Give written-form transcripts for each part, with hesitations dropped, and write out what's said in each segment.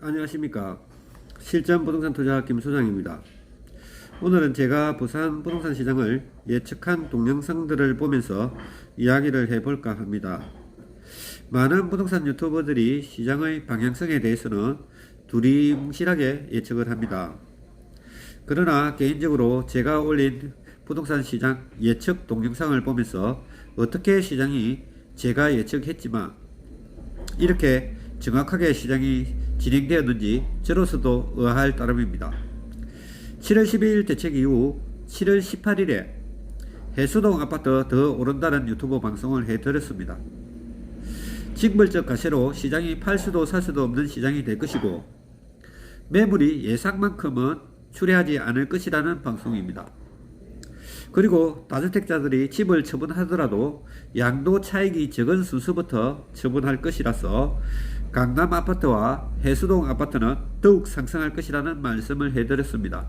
안녕하십니까. 실전 부동산 투자 김소장입니다. 오늘은 제가 부산 부동산 시장을 예측한 동영상들을 보면서 이야기를 해볼까 합니다. 많은 부동산 유튜버들이 시장의 방향성에 대해서는 두리뭉실하게 예측을 합니다. 그러나 개인적으로 제가 올린 부동산 시장 예측 동영상을 보면서 어떻게 시장이 제가 예측했지만 이렇게 정확하게 시장이 진행되었는지 저로서도 의아할 따름입니다. 7월 12일 대책 이후 7월 18일에 해수동 아파트 더 오른다는 유튜브 방송을 해드렸습니다. 징벌적 가세로 시장이 팔 수도 살 수도 없는 시장이 될 것이고 매물이 예상만큼은 출회하지 않을 것이라는 방송입니다. 그리고 다주택자들이 집을 처분하더라도 양도 차익이 적은 순서부터 처분할 것이라서 강남 아파트와 해수동 아파트는 더욱 상승할 것이라는 말씀을 해드렸습니다.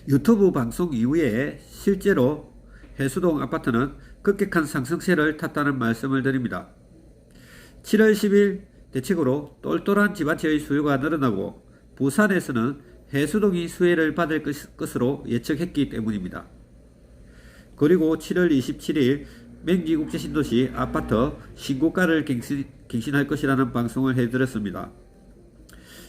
유튜브 방송 이후에 실제로 해수동 아파트는 급격한 상승세를 탔다는 말씀을 드립니다. 7월 10일 대책으로 똘똘한 집안채의 수요가 늘어나고 부산에서는 해수동이 수혜를 받을 것으로 예측했기 때문입니다. 그리고 7월 27일 맹지국제신도시 아파트 신고가를 갱신할 것이라는 방송을 해드렸습니다.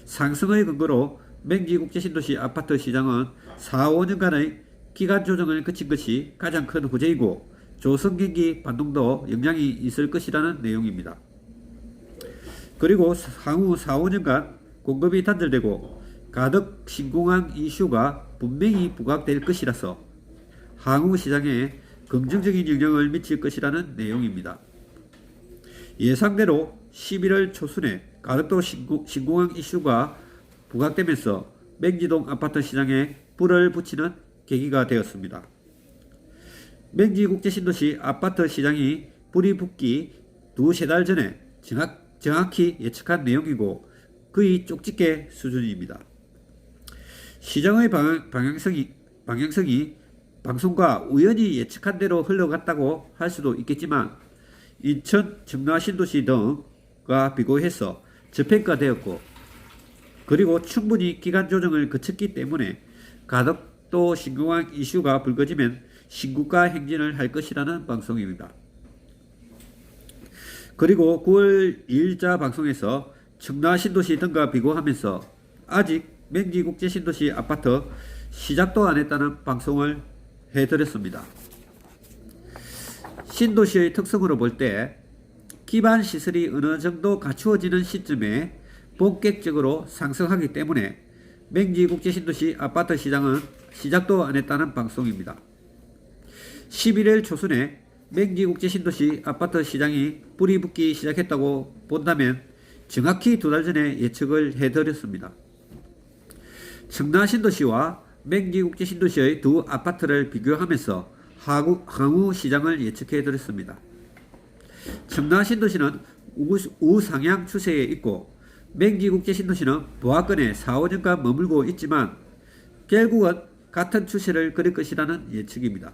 상승의 근거로 맹지국제신도시 아파트 시장은 4, 5년간의 기간 조정을 거친 것이 가장 큰 호재이고 조선경기 반동도 영향이 있을 것이라는 내용입니다. 그리고 향후 4, 5년간 공급이 단절되고 가덕 신공항 이슈가 분명히 부각될 것이라서 향후 시장에 긍정적인 영향을 미칠 것이라는 내용입니다. 예상대로 11월 초순에 가덕도 신공항 이슈가 부각되면서 맹지동 아파트 시장에 불을 붙이는 계기가 되었습니다. 맹지국제신도시 아파트 시장이 불이 붙기 두세 달 전에 정확히 예측한 내용이고 거의 쪽집게 수준입니다. 시장의 방향성이 방송과 우연히 예측한 대로 흘러갔다고 할 수도 있겠지만 인천, 청라 신도시 등과 비교해서 저평가되었고 그리고 충분히 기간 조정을 거쳤기 때문에 가덕도 신공항 이슈가 불거지면 신고가 행진을 할 것이라는 방송입니다. 그리고 9월 2일자 방송에서 청라 신도시 등과 비교하면서 아직 맹지국제신도시 아파트 시작도 안 했다는 방송을 해드렸습니다. 신도시의 특성으로 볼 때 기반 시설이 어느 정도 갖추어지는 시점에 본격적으로 상승하기 때문에 맹지국제신도시 아파트 시장은 시작도 안 했다는 방송입니다. 11월 초순에 맹지국제신도시 아파트 시장이 불이 붙기 시작했다고 본다면 정확히 두 달 전에 예측을 해드렸습니다. 청라신도시와 맹지국제신도시의 두 아파트를 비교하면서 향후 시장을 예측해드렸습니다. 청라신도시는 우상향 추세에 있고 맹지국제신도시는 부하권에 4, 5년간 머물고 있지만 결국은 같은 추세를 그릴 것이라는 예측입니다.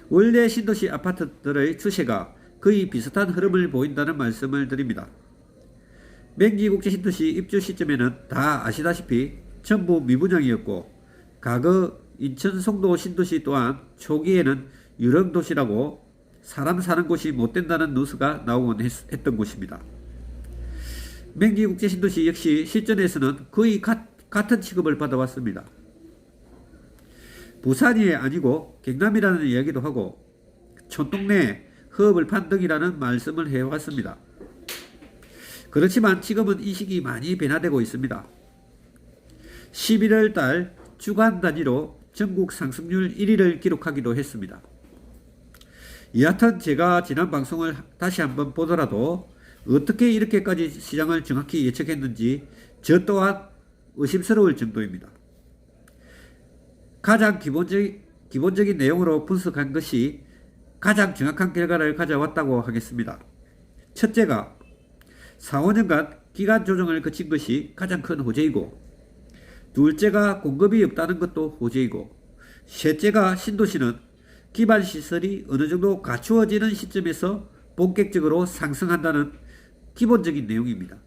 원래 신도시 아파트들의 추세가 거의 비슷한 흐름을 보인다는 말씀을 드립니다. 맹지국제신도시 입주 시점에는 다 아시다시피 전부 미분양이었고 과거 인천 송도 신도시 또한 초기에는 유령도시라고 사람 사는 곳이 못 된다는 뉴스가 나오곤 했던 곳입니다. 맹지국제신도시 역시 실전에서는 거의 같은 취급을 받아왔습니다. 부산이 아니고 경남이라는 이야기도 하고 촌동네 허업을 판등이라는 말씀을 해왔습니다. 그렇지만 지금은 이 시기 많이 변화되고 있습니다. 11월 달 주간 단위로 전국 상승률 1위를 기록하기도 했습니다. 여하튼 제가 지난 방송을 다시 한번 보더라도 어떻게 이렇게까지 시장을 정확히 예측했는지 저 또한 의심스러울 정도입니다. 가장 기본적인 내용으로 분석한 것이 가장 정확한 결과를 가져왔다고 하겠습니다. 첫째가 4, 5년간 기간 조정을 거친 것이 가장 큰 호재이고 둘째가 공급이 없다는 것도 호재이고 셋째가 신도시는 기반 시설이 어느 정도 갖추어지는 시점에서 본격적으로 상승한다는 기본적인 내용입니다.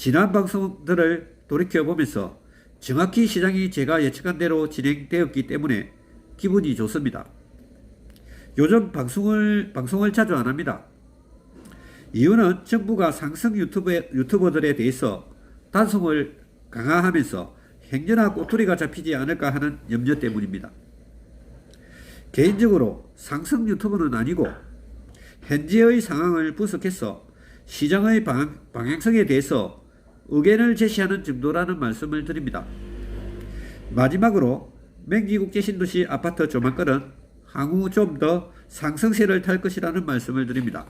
지난 방송들을 돌이켜보면서 정확히 시장이 제가 예측한 대로 진행되었기 때문에 기분이 좋습니다. 요즘 방송을 자주 안 합니다. 이유는 정부가 상승 유튜버들에 대해서 단속을 강화하면서 행여나 꼬투리가 잡히지 않을까 하는 염려 때문입니다. 개인적으로 상승 유튜버는 아니고 현재의 상황을 분석해서 시장의 방향성에 대해서 의견을 제시하는 정도라는 말씀을 드립니다. 마지막으로 맹지국제신도시 아파트 조만간은 향후 좀 더 상승세를 탈 것이라는 말씀을 드립니다.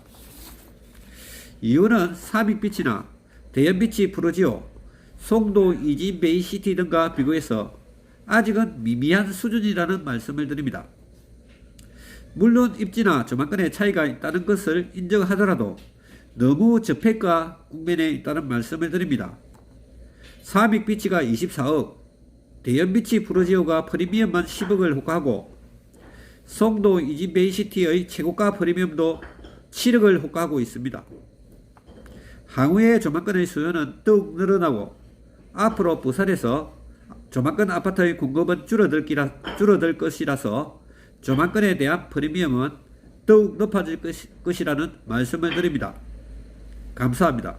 이유는 삼익빛이나 대연빛이 프로지오, 송도 이진 베이시티 등과 비교해서 아직은 미미한 수준이라는 말씀을 드립니다. 물론 입지나 조만간의 차이가 있다는 것을 인정하더라도 너무 저평가 국면에 있다는 말씀을 드립니다. 삼익비치가 24억, 대연비치 프로지오가 프리미엄만 10억을 호가하고 송도 이진 베이시티의 최고가 프리미엄도 7억을 호가하고 있습니다. 향후에 조만간의 수요는 더욱 늘어나고 앞으로 부산에서 조만간 아파트의 공급은 줄어들 것이라서 조만간에 대한 프리미엄은 더욱 높아질 것이라는 말씀을 드립니다. 감사합니다.